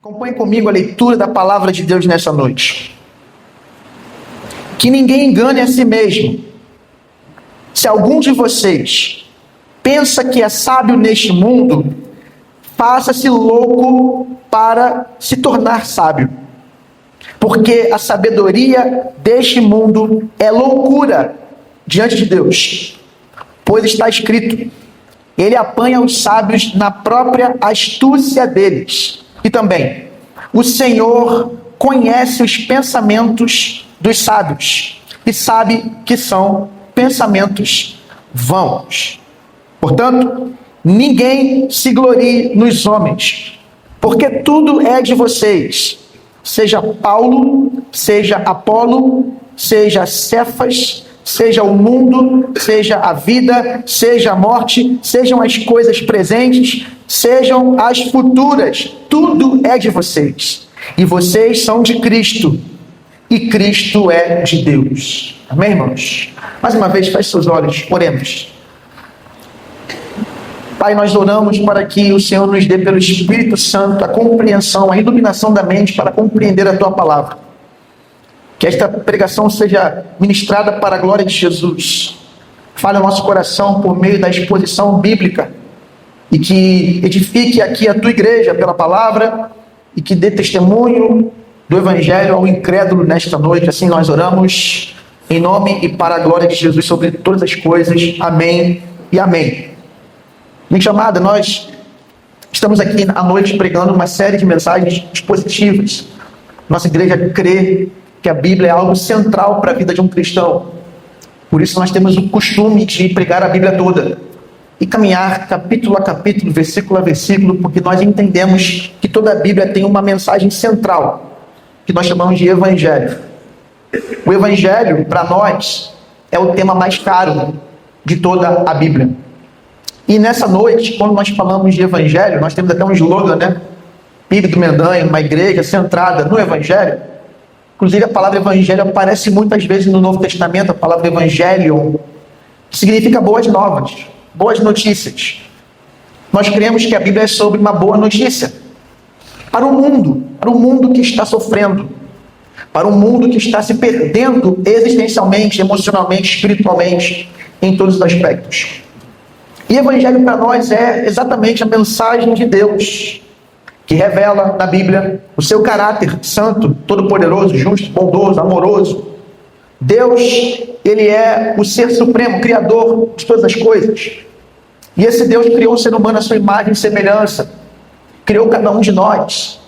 Acompanhe comigo a leitura da palavra de Deus nessa noite. Que ninguém engane a si mesmo. Se algum de vocês pensa que é sábio neste mundo, faça-se louco para se tornar sábio. Porque a sabedoria deste mundo é loucura diante de Deus. Pois está escrito: ele apanha os sábios na própria astúcia deles. E também, o Senhor conhece os pensamentos dos sábios e sabe que são pensamentos vãos. Portanto, ninguém se glorie nos homens, porque tudo é de vocês, seja Paulo, seja Apolo, seja Cefas, seja o mundo, seja a vida, seja a morte, sejam as coisas presentes, sejam as futuras, tudo é de vocês. E vocês são de Cristo, e Cristo é de Deus. Amém, irmãos? Mais uma vez, feche seus olhos, oremos. Pai, nós oramos para que o Senhor nos dê pelo Espírito Santo a compreensão, a iluminação da mente para compreender a Tua palavra. Que esta pregação seja ministrada para a glória de Jesus. Fale ao nosso coração por meio da exposição bíblica e que edifique aqui a Tua igreja pela palavra e que dê testemunho do Evangelho ao incrédulo nesta noite. Assim nós oramos em nome e para a glória de Jesus sobre todas as coisas. Amém e amém. Minha chamada, nós estamos aqui à noite pregando uma série de mensagens expositivas. Nossa igreja crê que a Bíblia é algo central para a vida de um cristão. Por isso nós temos o costume de pregar a Bíblia toda e caminhar capítulo a capítulo, versículo a versículo, porque nós entendemos que toda a Bíblia tem uma mensagem central, que nós chamamos de Evangelho. O Evangelho, para nós, é o tema mais caro de toda a Bíblia. E nessa noite, quando nós falamos de Evangelho, nós temos até um slogan, né? PIB do Mendanha, uma igreja centrada no Evangelho. Inclusive, a palavra evangelho aparece muitas vezes no Novo Testamento, a palavra evangelion, que significa boas novas, boas notícias. Nós cremos que a Bíblia é sobre uma boa notícia para o mundo que está sofrendo, para o mundo que está se perdendo existencialmente, emocionalmente, espiritualmente, em todos os aspectos. E evangelho para nós é exatamente a mensagem de Deus, que revela na Bíblia o seu caráter santo, todo-poderoso, justo, bondoso, amoroso. Deus, Ele é o ser supremo, criador de todas as coisas. E esse Deus criou o ser humano à sua imagem e semelhança. Criou cada um de nós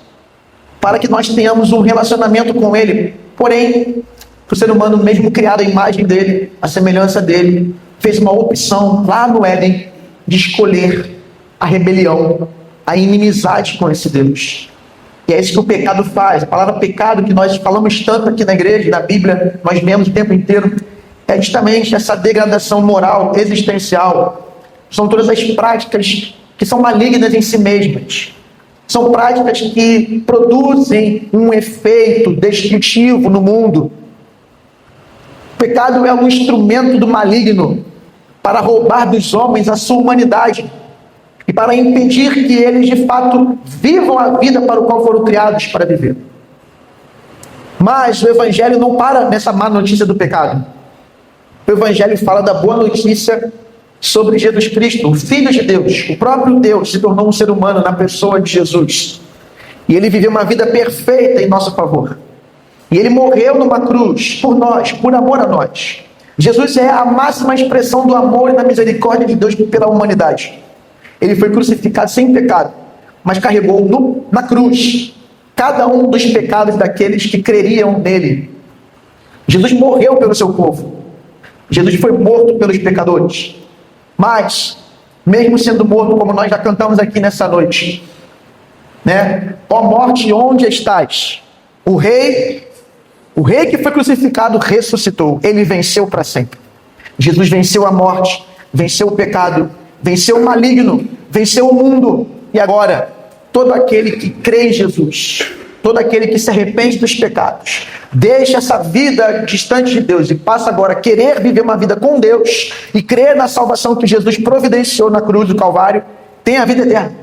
para que nós tenhamos um relacionamento com Ele. Porém, o ser humano, mesmo criado à imagem dEle, à semelhança dEle, fez uma opção lá no Éden de escolher a rebelião, a inimizade com esse Deus. E é isso que o pecado faz. A palavra pecado, que nós falamos tanto aqui na igreja, na Bíblia, nós vemos o tempo inteiro, é justamente essa degradação moral, existencial. São todas as práticas que são malignas em si mesmas. São práticas que produzem um efeito destrutivo no mundo. O pecado é um instrumento do maligno para roubar dos homens a sua humanidade e para impedir que eles, de fato, vivam a vida para o qual foram criados para viver. Mas o Evangelho não para nessa má notícia do pecado. O Evangelho fala da boa notícia sobre Jesus Cristo, o Filho de Deus. O próprio Deus se tornou um ser humano na pessoa de Jesus. E Ele viveu uma vida perfeita em nosso favor. E Ele morreu numa cruz por nós, por amor a nós. Jesus é a máxima expressão do amor e da misericórdia de Deus pela humanidade. Ele foi crucificado sem pecado, mas carregou na cruz cada um dos pecados daqueles que creriam nele. Jesus morreu pelo seu povo. Jesus foi morto pelos pecadores. Mas, mesmo sendo morto, como nós já cantamos aqui nessa noite, né? Ó morte, onde estás? O rei que foi crucificado ressuscitou. Ele venceu para sempre. Jesus venceu a morte, venceu o pecado, venceu o maligno, venceu o mundo. E agora, todo aquele que crê em Jesus, todo aquele que se arrepende dos pecados, deixa essa vida distante de Deus e passa agora a querer viver uma vida com Deus e crer na salvação que Jesus providenciou na cruz do Calvário, tem a vida eterna.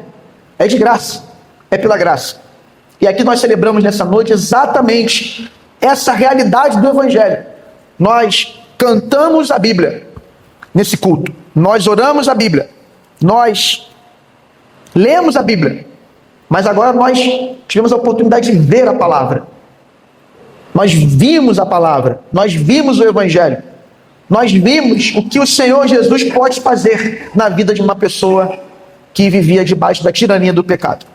É de graça, é pela graça. E aqui nós celebramos nessa noite exatamente essa realidade do Evangelho. Nós cantamos a Bíblia nesse culto. Nós oramos a Bíblia. Nós lemos a Bíblia. Mas agora nós tivemos a oportunidade de ver a palavra. Nós vimos a palavra. Nós vimos o Evangelho. Nós vimos o que o Senhor Jesus pode fazer na vida de uma pessoa que vivia debaixo da tirania do pecado.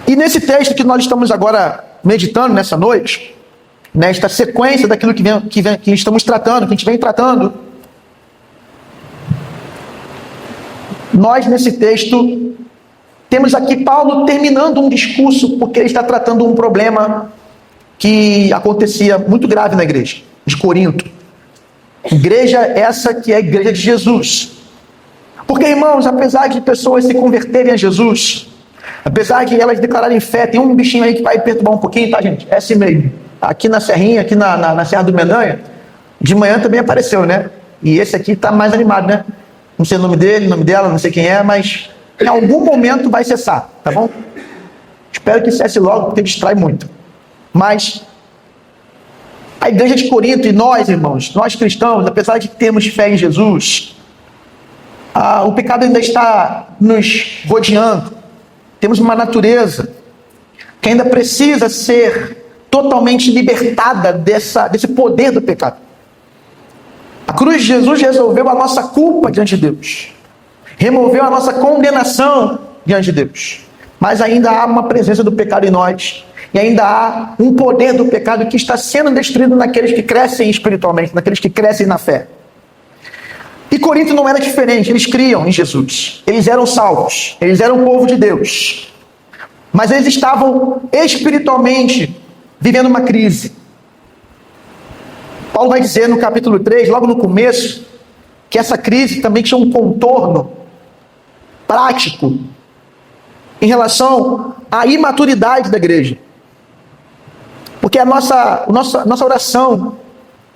E nesse texto que nós estamos agora meditando nessa noite, nesta sequência daquilo que estamos tratando, que a gente vem tratando, nós nesse texto temos aqui Paulo terminando um discurso, porque ele está tratando um problema que acontecia muito grave na igreja de Corinto. Igreja essa que é a igreja de Jesus. Porque, irmãos, apesar de pessoas se converterem a Jesus, apesar de elas declararem fé, tem um bichinho aí que vai perturbar um pouquinho, tá, gente? É assim mesmo. Aqui na Serrinha, aqui na Serra do Mendanha, de manhã também apareceu, né? E esse aqui tá mais animado, né? Não sei o nome dele, o nome dela, não sei quem é, mas em algum momento vai cessar, tá bom? Espero que cesse logo, porque distrai muito. Mas a igreja de Corinto e nós, irmãos, nós cristãos, apesar de termos fé em Jesus, o pecado ainda está nos rodeando. Temos uma natureza que ainda precisa ser totalmente libertada desse poder do pecado. A cruz de Jesus resolveu a nossa culpa diante de Deus. Removeu a nossa condenação diante de Deus. Mas ainda há uma presença do pecado em nós. E ainda há um poder do pecado que está sendo destruído naqueles que crescem espiritualmente, naqueles que crescem na fé. E Corinto não era diferente, eles criam em Jesus. Eles eram salvos, eles eram o povo de Deus. Mas eles estavam espiritualmente vivendo uma crise. Paulo vai dizer no capítulo 3, logo no começo, que essa crise também tinha um contorno prático em relação à imaturidade da igreja. Porque a nossa oração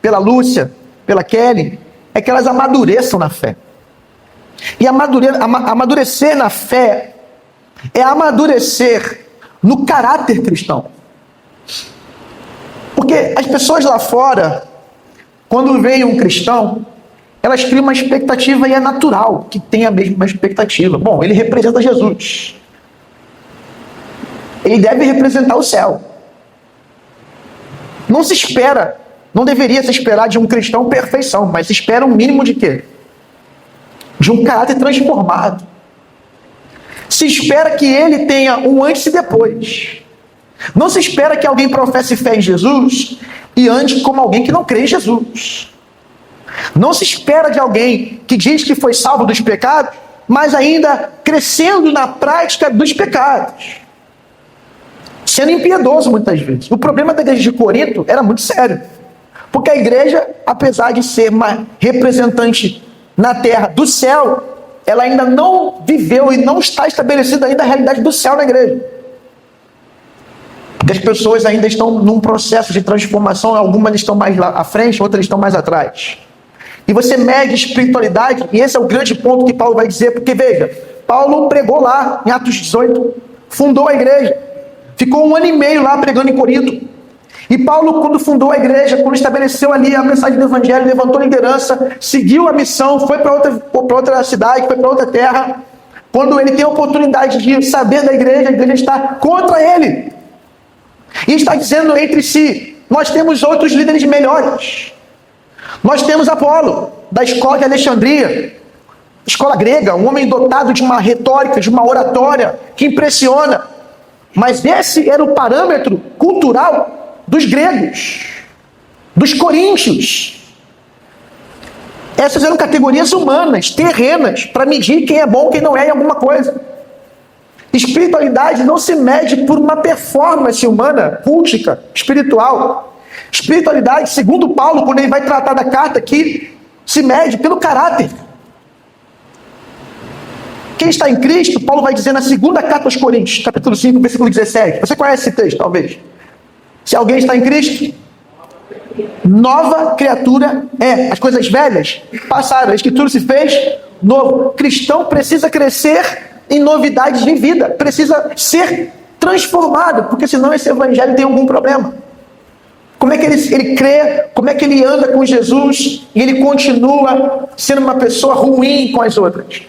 pela Lúcia, pela Kelly, é que elas amadureçam na fé. E amadurecer na fé é amadurecer no caráter cristão. Porque as pessoas lá fora, quando veem um cristão, elas criam uma expectativa e é natural que tenha a mesma expectativa. Bom, ele representa Jesus. Ele deve representar o céu. Não se espera, não deveria se esperar de um cristão perfeição, mas se espera um mínimo de quê? De um caráter transformado. Se espera que ele tenha um antes e depois. Não se espera que alguém professe fé em Jesus e ande como alguém que não crê em Jesus. Não se espera de alguém que diz que foi salvo dos pecados, mas ainda crescendo na prática dos pecados. Sendo impiedoso muitas vezes. O problema da igreja de Corinto era muito sério. Porque a igreja, apesar de ser uma representante na terra do céu, ela ainda não viveu e não está estabelecida ainda a realidade do céu na igreja. Porque as pessoas ainda estão num processo de transformação, algumas estão mais lá à frente, outras estão mais atrás. E você mede espiritualidade, e esse é o grande ponto que Paulo vai dizer, porque veja, Paulo pregou lá em Atos 18, fundou a igreja, ficou 1 ano e meio lá pregando em Corinto. E Paulo, quando fundou a igreja, quando estabeleceu ali a mensagem do evangelho, levantou a liderança, seguiu a missão, foi para outra cidade, foi para outra terra. Quando ele tem a oportunidade de saber da igreja, a igreja está contra ele. E está dizendo entre si, nós temos outros líderes melhores. Nós temos Apolo, da escola de Alexandria, escola grega, um homem dotado de uma retórica, de uma oratória que impressiona. Mas esse era o parâmetro cultural dos gregos, dos coríntios. Essas eram categorias humanas, terrenas, para medir quem é bom, quem não é em alguma coisa. Espiritualidade não se mede por uma performance humana, cultica, espiritual. Espiritualidade, segundo Paulo, quando ele vai tratar da carta aqui, se mede pelo caráter. Quem está em Cristo, Paulo vai dizer na segunda carta aos Coríntios, capítulo 5, versículo 17. Você conhece esse texto, talvez. Se alguém está em Cristo, nova criatura é. As coisas velhas passaram, a Escritura se fez novo. Cristão precisa crescer em novidades de vida, precisa ser transformado, porque senão esse evangelho tem algum problema. Como é que ele crê, como é que ele anda com Jesus e ele continua sendo uma pessoa ruim com as outras?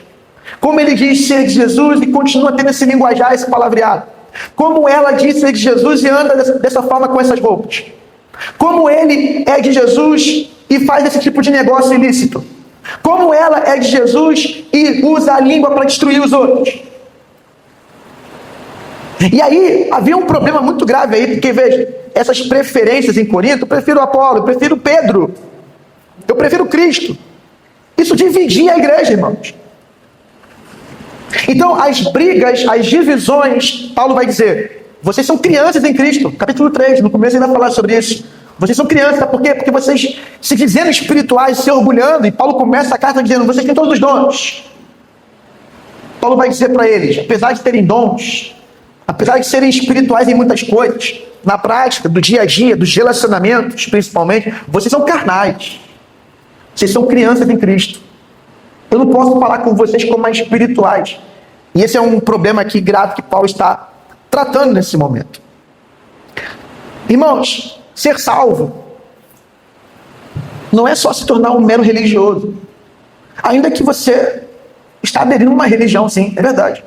Como ele diz ser de Jesus e continua tendo esse linguajar, esse palavreado? Como ela diz ser de Jesus e anda dessa forma com essas roupas? Como ele é de Jesus e faz esse tipo de negócio ilícito? Como ela é de Jesus e usa a língua para destruir os outros? E aí, havia um problema muito grave aí, porque veja, essas preferências em Corinto, eu prefiro Apolo, eu prefiro Pedro, eu prefiro Cristo. Isso dividia a igreja, irmãos. Então, as brigas, as divisões, Paulo vai dizer, vocês são crianças em Cristo, capítulo 3, no começo ele vai falar sobre isso. Vocês são crianças, sabe por quê? Porque vocês se dizendo espirituais, se orgulhando, e Paulo começa a carta dizendo, vocês têm todos os dons. Paulo vai dizer para eles, apesar de terem dons, apesar de serem espirituais em muitas coisas, na prática, do dia a dia, dos relacionamentos, principalmente, vocês são carnais. Vocês são crianças em Cristo. Eu não posso falar com vocês como mais espirituais. E esse é um problema aqui grave que Paulo está tratando nesse momento. Irmãos, ser salvo não é só se tornar um mero religioso. Ainda que você está aderindo a uma religião, sim, é verdade.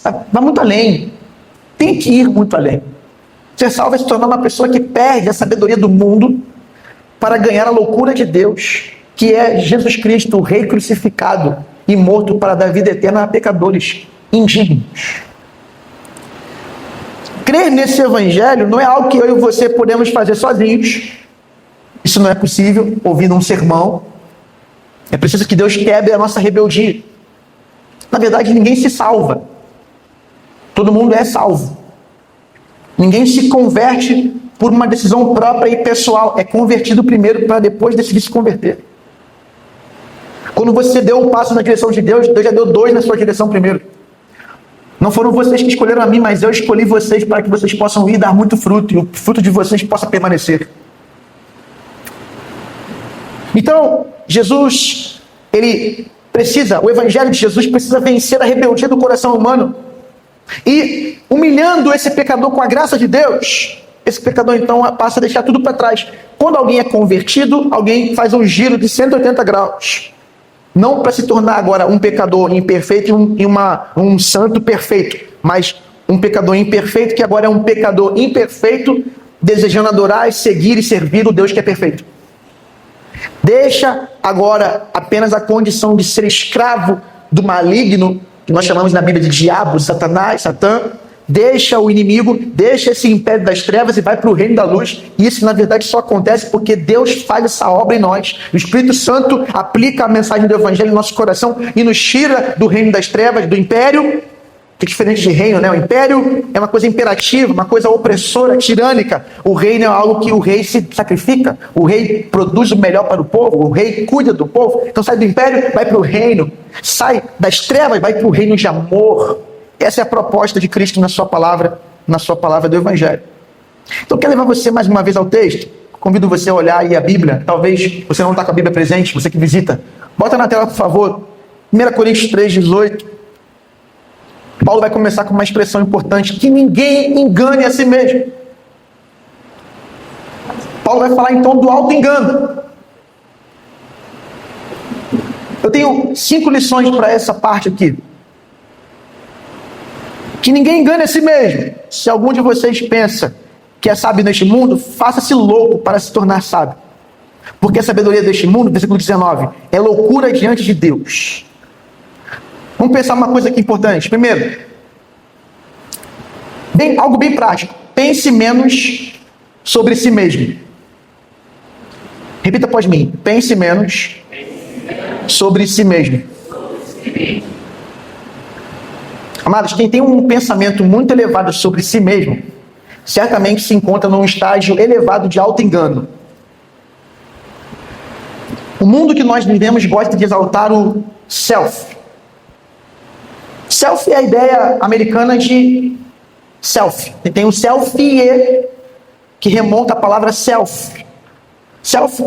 Vai muito além. Tem que ir muito além. Ser salvo é se tornar uma pessoa que perde a sabedoria do mundo para ganhar a loucura de Deus, que é Jesus Cristo, o Rei crucificado e morto para dar vida eterna a pecadores indignos. Crer nesse evangelho não é algo que eu e você podemos fazer sozinhos. Isso não é possível, ouvindo um sermão. É preciso que Deus quebre a nossa rebeldia. Na verdade, ninguém se salva. Todo mundo é salvo. Ninguém se converte por uma decisão própria e pessoal. É convertido primeiro para depois decidir se converter. Quando você deu um passo na direção de Deus, Deus já deu 2 na sua direção primeiro. Não foram vocês que escolheram a mim, mas eu escolhi vocês para que vocês possam ir dar muito fruto e o fruto de vocês possa permanecer. Então, Jesus, o evangelho de Jesus precisa vencer a rebeldia do coração humano. E humilhando esse pecador com a graça de Deus, esse pecador então passa a deixar tudo para trás. Quando alguém é convertido, alguém faz um giro de 180 graus. Não para se tornar agora um pecador imperfeito e um santo perfeito, mas um pecador imperfeito que agora é um pecador imperfeito, desejando adorar, seguir e servir o Deus que é perfeito. Deixa agora apenas a condição de ser escravo do maligno, que nós chamamos na Bíblia de diabo, Satanás, Satã. Deixa o inimigo, deixa esse império das trevas e vai para o reino da luz. E isso, na verdade, só acontece porque Deus faz essa obra em nós. O Espírito Santo aplica a mensagem do Evangelho em nosso coração e nos tira do reino das trevas, do império, que é diferente de reino, né? O império é uma coisa imperativa, uma coisa opressora, tirânica. O reino é algo que o rei se sacrifica, o rei produz o melhor para o povo, o rei cuida do povo. Então sai do império, vai para o reino. Sai das trevas, vai para o reino de amor. Essa é a proposta de Cristo na sua palavra do Evangelho. Então, quero levar você mais uma vez ao texto. Convido você a olhar aí a Bíblia. Talvez você não está com a Bíblia presente, você que visita. Bota na tela, por favor. 1 Coríntios 3:18. Paulo vai começar com uma expressão importante. Que ninguém engane a si mesmo. Paulo vai falar então do auto-engano. Eu tenho 5 lições para essa parte aqui. Que ninguém engane a si mesmo. Se algum de vocês pensa que é sábio neste mundo, faça-se louco para se tornar sábio. Porque a sabedoria deste mundo, versículo 19, é loucura diante de Deus. Vamos pensar uma coisa aqui importante. Primeiro, algo bem prático. Pense menos sobre si mesmo. Repita após mim. Pense menos sobre si mesmo. Amados, quem tem um pensamento muito elevado sobre si mesmo, certamente se encontra num estágio elevado de auto-engano. O mundo que nós vivemos gosta de exaltar o self. Self é a ideia americana de self. Tem o selfie, que remonta à palavra self. Self,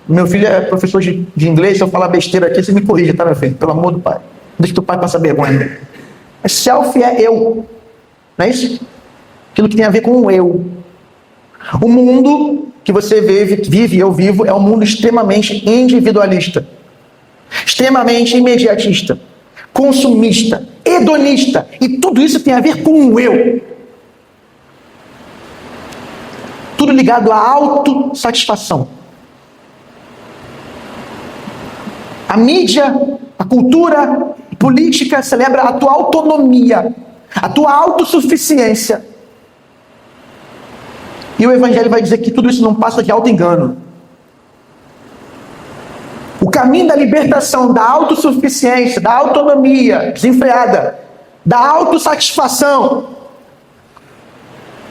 meu filho é professor de inglês, se eu falar besteira aqui, você me corrija, tá, meu filho? Pelo amor do pai. Deixa o teu pai passar vergonha. Self é eu. Não é isso? Aquilo que tem a ver com o eu. O mundo que você vive e eu vivo é um mundo extremamente individualista, extremamente imediatista, consumista, hedonista. E tudo isso tem a ver com o eu. Tudo ligado à autossatisfação. A mídia, a cultura política celebra a tua autonomia, a tua autossuficiência. E o Evangelho vai dizer que tudo isso não passa de auto-engano. O caminho da libertação, da autossuficiência, da autonomia desenfreada, da autossatisfação,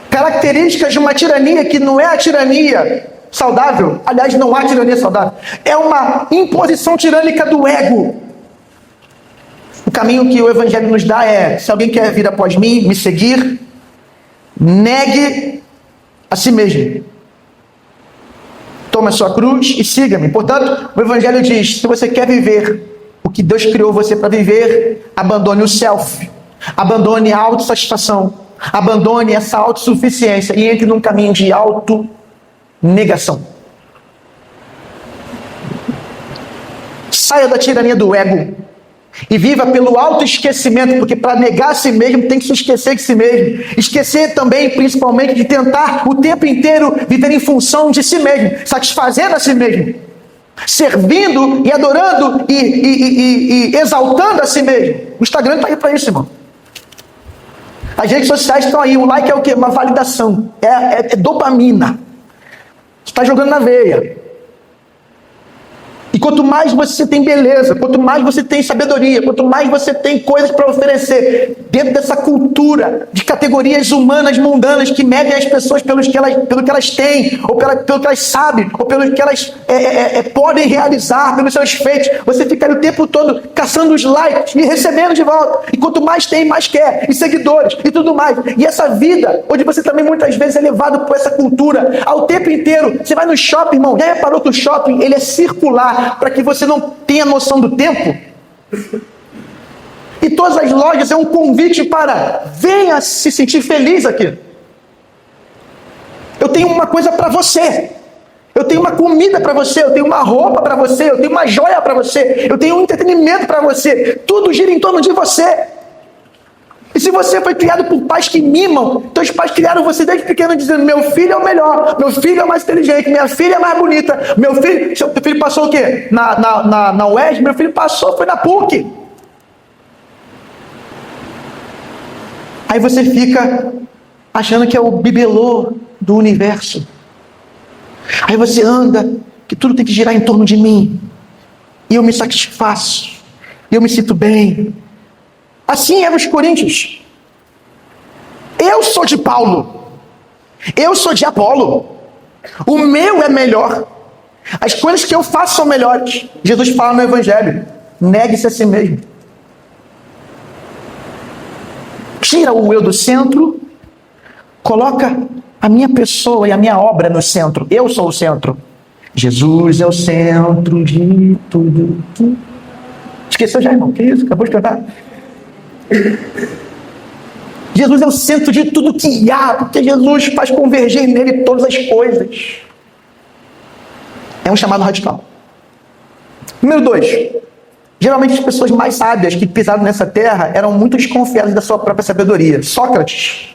características de uma tirania que não é a tirania saudável. Aliás, não há tirania saudável. É uma imposição tirânica do ego. O caminho que o Evangelho nos dá é: se alguém quer vir após mim, me seguir, negue a si mesmo. Tome a sua cruz e siga-me. Portanto, o Evangelho diz: se você quer viver o que Deus criou você para viver, abandone o self, abandone a autossatisfação, abandone essa autossuficiência e entre num caminho de autonegação. Saia da tirania do ego e viva pelo autoesquecimento, porque para negar a si mesmo tem que se esquecer de si mesmo. Esquecer também, principalmente, de tentar o tempo inteiro viver em função de si mesmo, satisfazendo a si mesmo, servindo e adorando e exaltando a si mesmo. O Instagram está aí para isso, irmão. As redes sociais estão aí. O like é o quê? Uma validação. É dopamina. Você está jogando na veia. E quanto mais você tem beleza, quanto mais você tem sabedoria, quanto mais você tem coisas para oferecer dentro dessa cultura de categorias humanas mundanas que medem as pessoas pelo que elas têm, ou pelo que elas sabem, ou pelo que elas podem realizar, pelos seus feitos, você fica o tempo todo caçando os likes e recebendo de volta. E quanto mais tem, mais quer. E seguidores e tudo mais. E essa vida, onde você também muitas vezes é levado por essa cultura ao tempo inteiro. Você vai no shopping, irmão. Já reparou que o shopping ele é circular, para que você não tenha noção do tempo? E todas as lojas é um convite para: venha se sentir feliz aqui. Eu tenho uma coisa para você. Eu tenho uma comida para você. Eu tenho uma roupa para você. Eu tenho uma joia para você. Eu tenho um entretenimento para você. Tudo gira em torno de você. E se você foi criado por pais que mimam, então os pais criaram você desde pequeno dizendo: meu filho é o melhor, meu filho é o mais inteligente, minha filha é mais bonita, seu filho passou o quê? Na UES, meu filho passou, foi na PUC. Aí você fica achando que é o bibelô do universo. Aí você anda, que tudo tem que girar em torno de mim. E eu me satisfaço, e eu me sinto bem. Assim eram os coríntios. Eu sou de Paulo. Eu sou de Apolo. O meu é melhor. As coisas que eu faço são melhores. Jesus fala no Evangelho: negue-se a si mesmo. Tira o eu do centro, coloca a minha pessoa e a minha obra no centro. Eu sou o centro. Jesus é o centro de tudo. Esqueceu já, irmão? Que isso? Acabou de cantar? Jesus é o centro de tudo que há, porque Jesus faz converger nele todas as coisas. É um chamado radical. Número 2. Geralmente as pessoas mais sábias que pisaram nessa terra eram muito desconfiadas da sua própria sabedoria. Sócrates: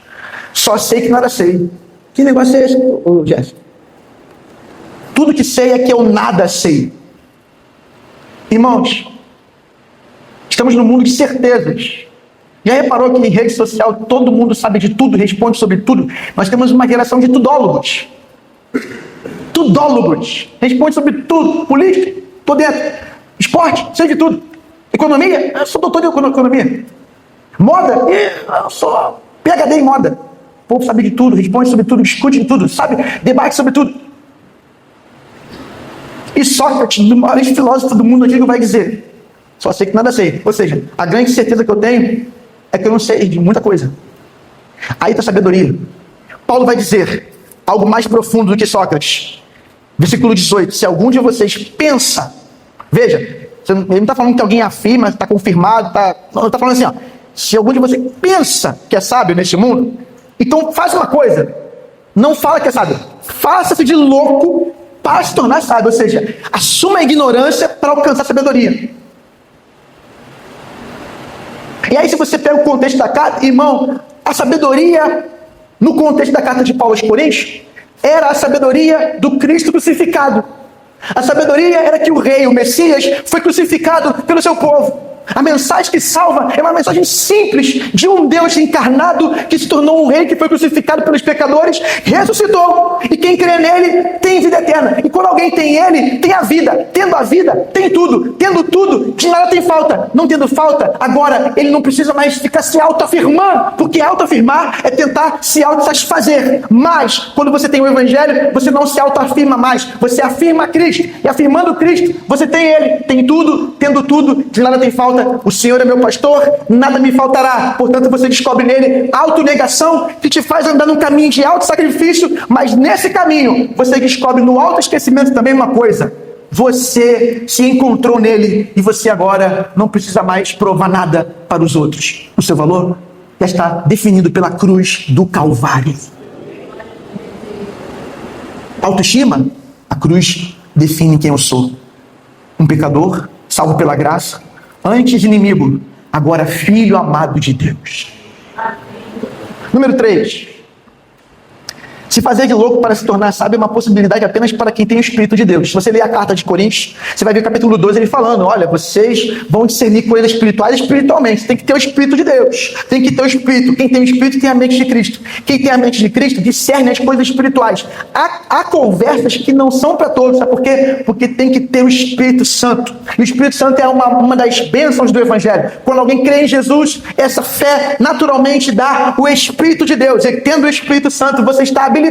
só sei que nada sei. Que negócio é esse, Jéssica? Tudo que sei é que eu nada sei. Irmãos, estamos num mundo de certezas. Já reparou que em rede social todo mundo sabe de tudo, responde sobre tudo? Nós temos uma geração de tudólogos. Tudólogos. Responde sobre tudo. Política, tô dentro. Esporte, sei de tudo. Economia, eu sou doutor em economia. Moda, eu sou PhD em moda. O povo sabe de tudo, responde sobre tudo, discute de tudo, sabe? Debate sobre tudo. E Sócrates, o maior filósofo do mundo antigo, vai dizer: só sei que nada sei. Ou seja, a grande certeza que eu tenho é que eu não sei de muita coisa. Aí está a sabedoria. Paulo vai dizer algo mais profundo do que Sócrates. Versículo 18: se algum de vocês pensa, veja, ele não está falando que alguém afirma, está confirmado, não, ele está falando assim, ó, se algum de vocês pensa que é sábio neste mundo, então faz uma coisa, não fala que é sábio, faça-se de louco para se tornar sábio, ou seja, assuma a ignorância para alcançar a sabedoria. E aí, se você pega o contexto da carta, irmão, a sabedoria, no contexto da carta de Paulo aos Coríntios, era a sabedoria do Cristo crucificado. A sabedoria era que o rei, o Messias, foi crucificado pelo seu povo. A mensagem que salva é uma mensagem simples de um Deus encarnado que se tornou um rei, que foi crucificado pelos pecadores, ressuscitou. E quem crê nele tem vida eterna. E quando alguém tem ele, tem a vida. Tendo a vida, tem tudo. Tendo tudo, de nada tem falta. Não tendo falta, agora ele não precisa mais ficar se autoafirmando, porque autoafirmar é tentar se autossatisfazer. Mas, quando você tem o Evangelho, você não se autoafirma mais. Você afirma Cristo. E afirmando Cristo, você tem ele. Tem tudo, tendo tudo, de nada tem falta. O Senhor é meu pastor, nada me faltará. Portanto, você descobre nele autonegação, que te faz andar num caminho de auto-sacrifício, mas nesse caminho, você descobre no auto-esquecimento também uma coisa: você se encontrou nele e você agora não precisa mais provar nada para os outros. O seu valor já está definido pela cruz do Calvário. Autoestima? A cruz define quem eu sou. Um pecador, salvo pela graça, antes inimigo, agora filho amado de Deus. Número 3. Se fazer de louco para se tornar sábio é uma possibilidade apenas para quem tem o Espírito de Deus. Se você ler a carta de Coríntios, você vai ver o capítulo 12, ele falando: olha, vocês vão discernir coisas espirituais espiritualmente. Você tem que ter o Espírito de Deus. Tem que ter o Espírito. Quem tem o Espírito tem a mente de Cristo. Quem tem a mente de Cristo discerne as coisas espirituais. Há conversas que não são para todos. Sabe por quê? Porque tem que ter o Espírito Santo. E o Espírito Santo é uma das bênçãos do Evangelho. Quando alguém crê em Jesus, essa fé naturalmente dá o Espírito de Deus. E tendo o Espírito Santo, você está habilitado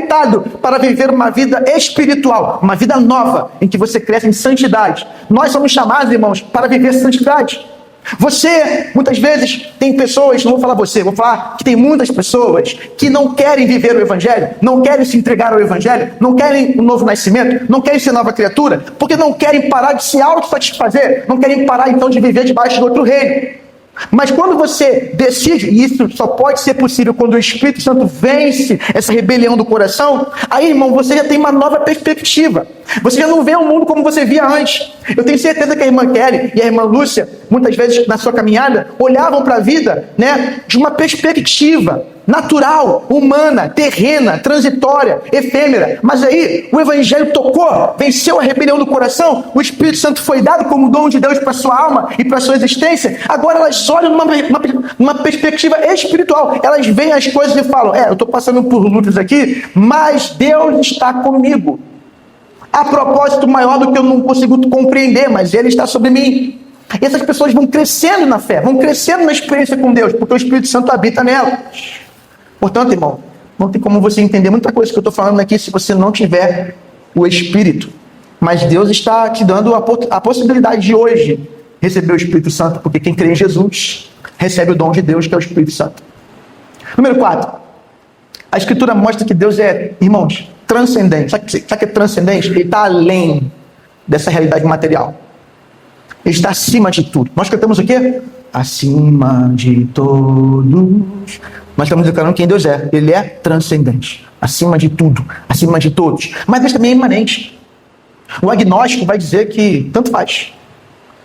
para viver uma vida espiritual, uma vida nova, em que você cresce em santidade. Nós somos chamados, irmãos, para viver santidade. Você, muitas vezes, tem pessoas, não vou falar você, vou falar que tem muitas pessoas que não querem viver o Evangelho, não querem se entregar ao Evangelho, não querem um novo nascimento, não querem ser nova criatura, porque não querem parar de se autossatisfazer, não querem parar então de viver debaixo de outro reino. Mas quando você decide, e isso só pode ser possível quando o Espírito Santo vence essa rebelião do coração, aí, irmão, você já tem uma nova perspectiva. Você já não vê o mundo como você via antes. Eu tenho certeza que a irmã Kelly e a irmã Lúcia, muitas vezes na sua caminhada, olhavam para a vida, né, de uma perspectiva natural, humana, terrena, transitória, efêmera. Mas aí o Evangelho tocou, venceu a rebelião do coração, o Espírito Santo foi dado como dom de Deus para sua alma e para sua existência. Agora elas olham numa perspectiva espiritual. Elas veem as coisas e falam: eu estou passando por lutas aqui, mas Deus está comigo. Há propósito maior do que eu não consigo compreender, mas Ele está sobre mim. E essas pessoas vão crescendo na fé, vão crescendo na experiência com Deus, porque o Espírito Santo habita nelas. Portanto, irmão, não tem como você entender muita coisa que eu estou falando aqui se você não tiver o Espírito. Mas Deus está te dando a possibilidade de hoje receber o Espírito Santo, porque quem crê em Jesus recebe o dom de Deus, que é o Espírito Santo. Número 4. A Escritura mostra que Deus é, irmãos, transcendente. Sabe o que é transcendente? Ele está além dessa realidade material. Ele está acima de tudo. Nós cantamos o quê? Acima de todos. Nós estamos declarando quem Deus é. Ele é transcendente. Acima de tudo. Acima de todos. Mas Deus também é imanente. O agnóstico vai dizer que tanto faz.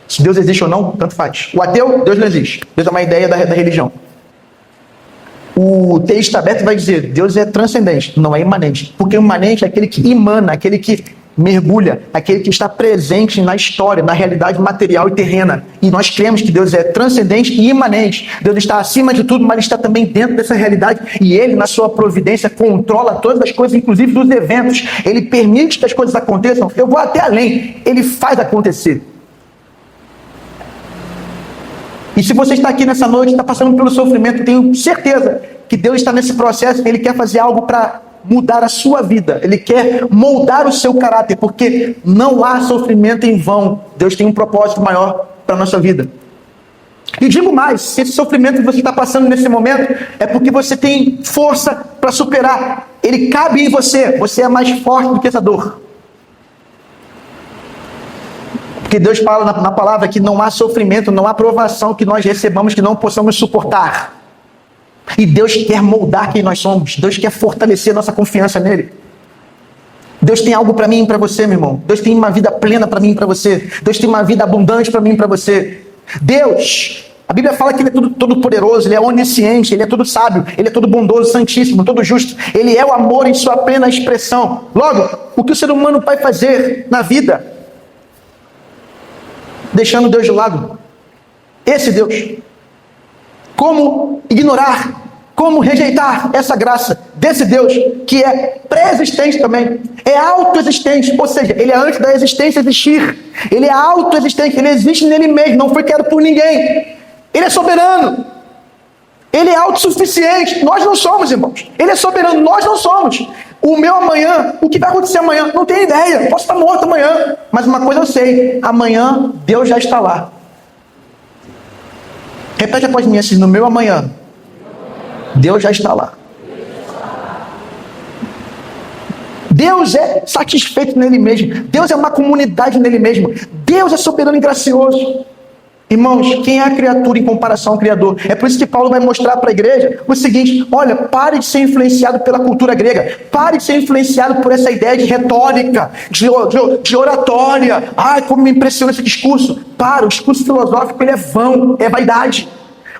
Se Deus existe ou não, tanto faz. O ateu, Deus não existe. Deus é uma ideia da religião. O teísta aberto vai dizer: Deus é transcendente, não é imanente. Porque o imanente é aquele que emana, aquele que mergulha, aquele que está presente na história, na realidade material e terrena. E nós cremos que Deus é transcendente e imanente. Deus está acima de tudo, mas está também dentro dessa realidade. E Ele, na sua providência, controla todas as coisas, inclusive dos eventos. Ele permite que as coisas aconteçam. Eu vou até além. Ele faz acontecer. E se você está aqui nessa noite, está passando pelo sofrimento, tenho certeza que Deus está nesse processo. Ele quer fazer algo para mudar a sua vida. Ele quer moldar o seu caráter, porque não há sofrimento em vão. Deus tem um propósito maior para a nossa vida. E digo mais: se esse sofrimento que você está passando nesse momento é porque você tem força para superar. Ele cabe em você. Você é mais forte do que essa dor. Porque Deus fala na palavra que não há sofrimento, não há provação que nós recebamos que não possamos suportar. E Deus quer moldar quem nós somos. Deus quer fortalecer nossa confiança nele. Deus tem algo para mim e para você, meu irmão. Deus tem uma vida plena para mim e para você. Deus tem uma vida abundante para mim e para você. Deus, a Bíblia fala que ele é todo poderoso, ele é onisciente, ele é todo sábio, ele é todo bondoso, santíssimo, todo justo. Ele é o amor em sua plena expressão. Logo, o que o ser humano vai fazer na vida? Deixando Deus de lado. Esse Deus. Como ignorar, como rejeitar essa graça desse Deus que é pré-existente também, é autoexistente, ou seja, ele é antes da existência existir, ele é autoexistente, ele existe nele mesmo, não foi criado por ninguém, ele é soberano, ele é autossuficiente, nós não somos, irmãos, ele é soberano, nós não somos. O meu amanhã, o que vai acontecer amanhã, não tenho ideia, posso estar morto amanhã, mas uma coisa eu sei, amanhã Deus já está lá. Repete após mim assim, no meu amanhã, Deus já está lá. Deus é satisfeito nele mesmo. Deus é uma comunidade nele mesmo. Deus é soberano e gracioso. Irmãos, quem é a criatura em comparação ao Criador? É por isso que Paulo vai mostrar para a igreja o seguinte: olha, pare de ser influenciado pela cultura grega. Pare de ser influenciado por essa ideia de retórica, de oratória. Ai, como me impressiona esse discurso. Para, o discurso filosófico ele é vão, é vaidade.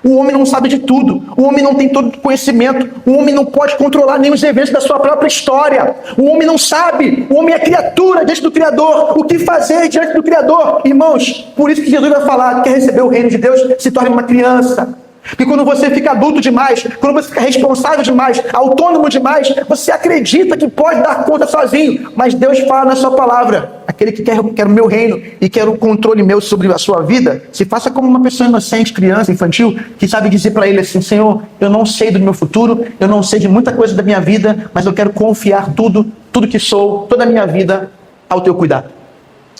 O homem não sabe de tudo, o homem não tem todo o conhecimento, o homem não pode controlar nem os eventos da sua própria história, o homem não sabe, o homem é criatura diante do Criador, o que fazer diante do Criador? Irmãos, por isso que Jesus vai falar, quer receber o reino de Deus, se torne uma criança. Porque quando você fica adulto demais, quando você fica responsável demais, autônomo demais, você acredita que pode dar conta sozinho. Mas Deus fala na sua palavra, aquele que quer o meu reino e quer o controle meu sobre a sua vida, se faça como uma pessoa inocente, criança, infantil, que sabe dizer para ele assim: Senhor, eu não sei do meu futuro, eu não sei de muita coisa da minha vida, mas eu quero confiar tudo que sou, toda a minha vida ao teu cuidado.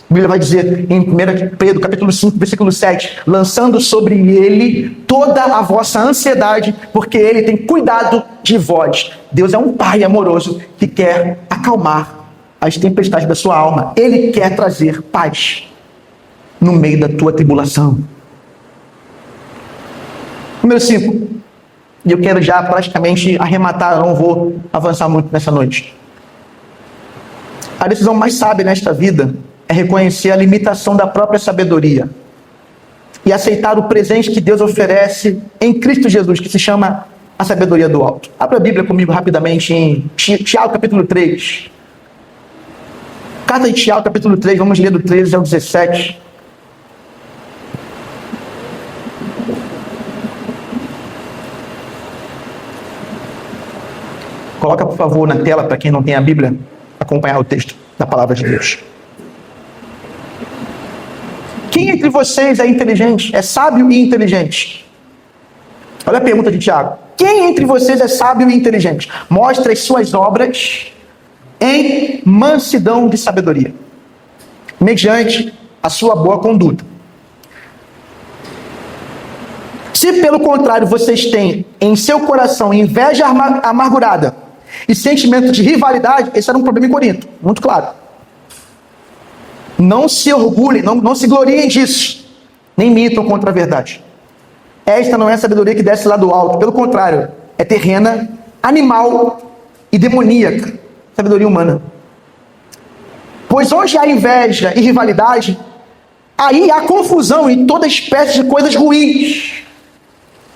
A Bíblia vai dizer em 1 Pedro, capítulo 5, versículo 7, lançando sobre ele toda a vossa ansiedade, porque ele tem cuidado de vós. Deus é um pai amoroso que quer acalmar as tempestades da sua alma. Ele quer trazer paz no meio da tua tribulação. Número 5. E eu quero já praticamente arrematar, eu não vou avançar muito nessa noite. A decisão mais sábia nesta vida é reconhecer a limitação da própria sabedoria e aceitar o presente que Deus oferece em Cristo Jesus, que se chama a sabedoria do alto. Abra a Bíblia comigo rapidamente em Tiago capítulo 3. Carta de Tiago capítulo 3, vamos ler do 13 ao 17. Coloca, por favor, na tela, para quem não tem a Bíblia, acompanhar o texto da palavra de Deus. Quem entre vocês é inteligente, é sábio e inteligente? Olha a pergunta de Tiago. Quem entre vocês é sábio e inteligente? Mostre as suas obras em mansidão de sabedoria, mediante a sua boa conduta. Se pelo contrário vocês têm em seu coração inveja amargurada e sentimento de rivalidade, esse era um problema em Corinto, muito claro. Não se orgulhem, não se gloriem disso, nem mintam contra a verdade. Esta não é a sabedoria que desce lá do alto, pelo contrário, é terrena, animal e demoníaca, sabedoria humana. Pois onde há inveja e rivalidade, aí há confusão e toda espécie de coisas ruins.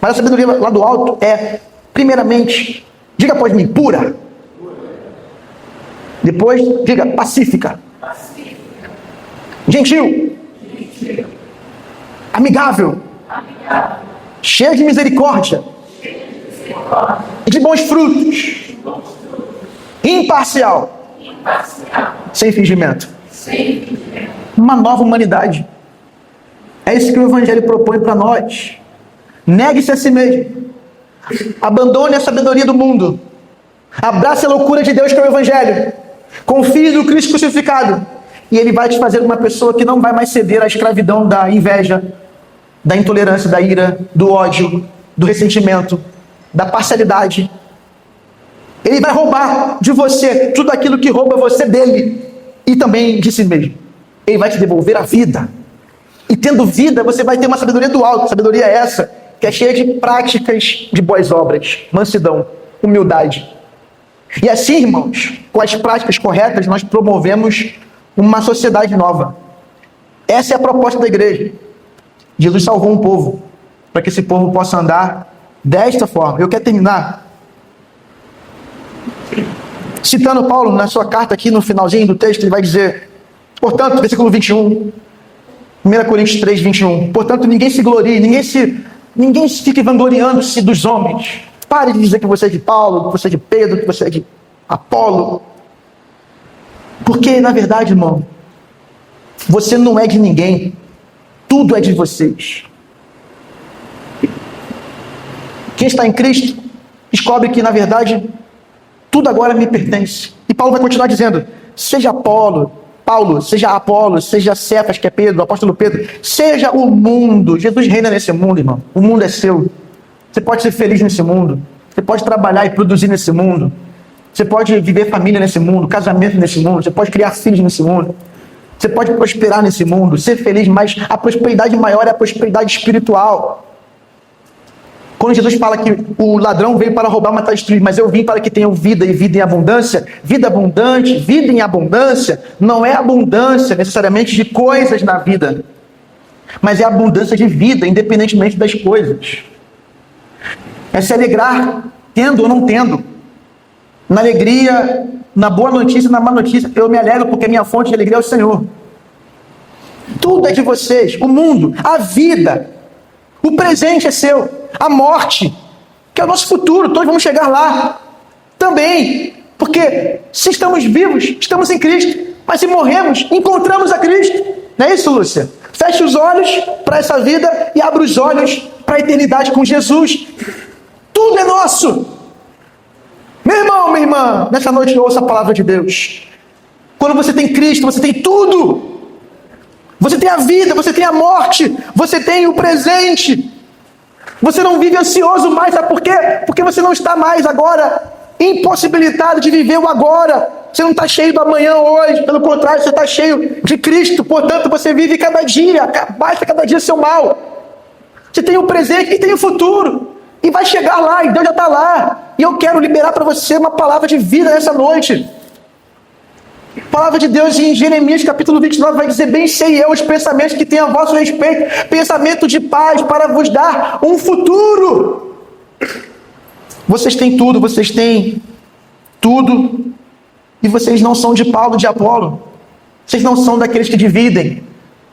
Mas a sabedoria lá do alto é, primeiramente, diga após mim, pura. Depois, diga pacífica. Gentil. Amigável. Cheia de misericórdia. E de bons frutos. Imparcial. Sem fingimento. Uma nova humanidade. É isso que o Evangelho propõe para nós. Negue-se a si mesmo. Abandone a sabedoria do mundo. Abrace a loucura de Deus que é o Evangelho. Confie no Cristo crucificado. E Ele vai te fazer uma pessoa que não vai mais ceder à escravidão da inveja, da intolerância, da ira, do ódio, do ressentimento, da parcialidade. Ele vai roubar de você tudo aquilo que rouba você dele e também de si mesmo. Ele vai te devolver a vida. E tendo vida, você vai ter uma sabedoria do alto. Sabedoria essa, que é cheia de práticas de boas obras, mansidão, humildade. E assim, irmãos, com as práticas corretas, nós promovemos uma sociedade nova. Essa é a proposta da igreja. Jesus salvou um povo, para que esse povo possa andar desta forma. Eu quero terminar citando Paulo na sua carta aqui no finalzinho do texto. Ele vai dizer, portanto, versículo 21, 1 Coríntios 3, 21. Portanto, ninguém se glorie, ninguém fique vangloriando-se dos homens. Pare de dizer que você é de Paulo, que você é de Pedro, que você é de Apolo. Porque, na verdade, irmão, você não é de ninguém. Tudo é de vocês. Quem está em Cristo descobre que, na verdade, tudo agora me pertence. E Paulo vai continuar dizendo, seja Paulo, seja Cefas, que é Pedro, o apóstolo Pedro, seja o mundo. Jesus reina nesse mundo, irmão. O mundo é seu. Você pode ser feliz nesse mundo. Você pode trabalhar e produzir nesse mundo. Você pode viver família nesse mundo, casamento nesse mundo. Você pode criar filhos nesse mundo. Você pode prosperar nesse mundo, ser feliz, mas a prosperidade maior é a prosperidade espiritual. Quando Jesus fala que o ladrão veio para roubar, matar e destruir, mas eu vim para que tenham vida e vida em abundância, vida abundante, vida em abundância, não é abundância necessariamente de coisas na vida, mas é abundância de vida, independentemente das coisas. É se alegrar, tendo ou não tendo. Na alegria, na boa notícia e na má notícia, eu me alegro porque a minha fonte de alegria é o Senhor. Tudo é de vocês, o mundo, a vida, o presente é seu, a morte, que é o nosso futuro, todos vamos chegar lá também, porque se estamos vivos, estamos em Cristo, mas se morremos, encontramos a Cristo. Não é isso, Lúcia? Feche os olhos para essa vida e abra os olhos para a eternidade com Jesus. Tudo é nosso. Meu irmão, minha irmã, nessa noite ouça a palavra de Deus. Quando você tem Cristo, você tem tudo. Você tem a vida, você tem a morte, você tem o presente. Você não vive ansioso mais, sabe por quê? Porque você não está mais agora impossibilitado de viver o agora. Você não está cheio do amanhã hoje, pelo contrário, você está cheio de Cristo. Portanto, você vive cada dia, basta cada dia seu mal. Você tem o presente e tem o futuro. E vai chegar lá, e Deus já está lá. E eu quero liberar para você uma palavra de vida nessa noite. A palavra de Deus em Jeremias capítulo 29 vai dizer, bem sei eu os pensamentos que tenho a vosso respeito, pensamento de paz para vos dar um futuro. Vocês têm tudo, e vocês não são de Paulo, de Apolo. Vocês não são daqueles que dividem.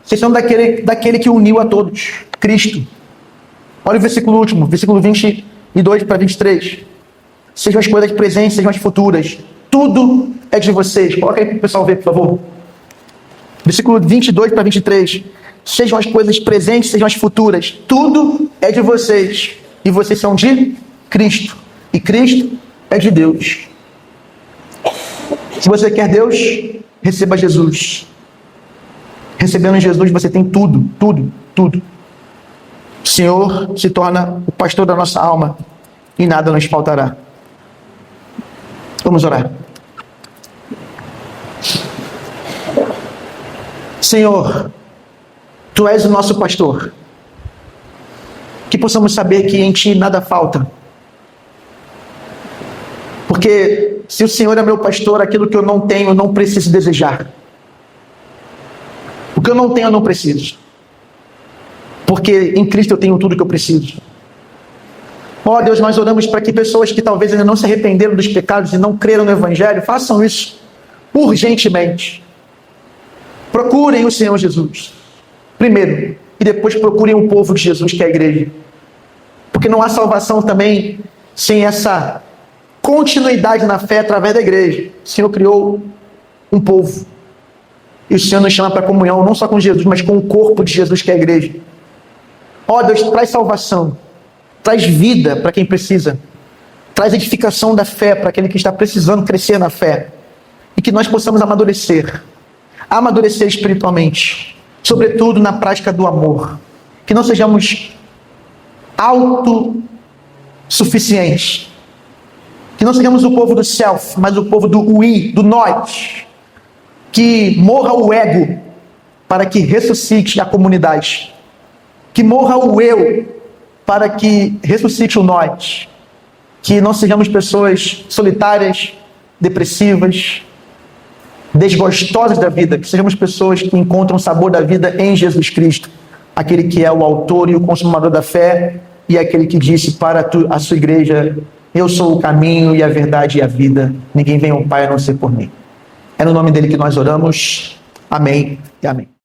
Vocês são daquele que uniu a todos, Cristo. Olha o versículo último, versículo 22 para 23. Sejam as coisas presentes, sejam as futuras. Tudo é de vocês. Coloca aí para o pessoal ver, por favor. Versículo 22 para 23. Sejam as coisas presentes, sejam as futuras. Tudo é de vocês. E vocês são de Cristo. E Cristo é de Deus. Se você quer Deus, receba Jesus. Recebendo Jesus, você tem tudo, tudo, tudo. O Senhor se torna o pastor da nossa alma e nada nos faltará. Vamos orar. Senhor, Tu és o nosso pastor. Que possamos saber que em Ti nada falta. Porque se o Senhor é meu pastor, aquilo que eu não tenho, eu não preciso desejar. O que eu não tenho, eu não preciso. Porque em Cristo eu tenho tudo que eu preciso. Ó Deus, nós oramos para que pessoas que talvez ainda não se arrependeram dos pecados e não creram no Evangelho, façam isso urgentemente. Procurem o Senhor Jesus primeiro, e depois procurem o povo de Jesus, que é a igreja. Porque não há salvação também sem essa continuidade na fé através da igreja. O Senhor criou um povo, e o Senhor nos chama para comunhão, não só com Jesus, mas com o corpo de Jesus, que é a igreja. Ó Deus, traz salvação, traz vida para quem precisa, traz edificação da fé para aquele que está precisando crescer na fé, e que nós possamos amadurecer espiritualmente, sobretudo na prática do amor, que não sejamos autossuficientes, que não sejamos o povo do self, mas o povo do we, do nós, que morra o ego, para que ressuscite a comunidade. Que morra o eu, para que ressuscite o nós. Que não sejamos pessoas solitárias, depressivas, desgostosas da vida, que sejamos pessoas que encontram o sabor da vida em Jesus Cristo, aquele que é o autor e o consumador da fé, e aquele que disse para a sua igreja: eu sou o caminho e a verdade e a vida, ninguém vem ao Pai a não ser por mim. É no nome dele que nós oramos. Amém e amém.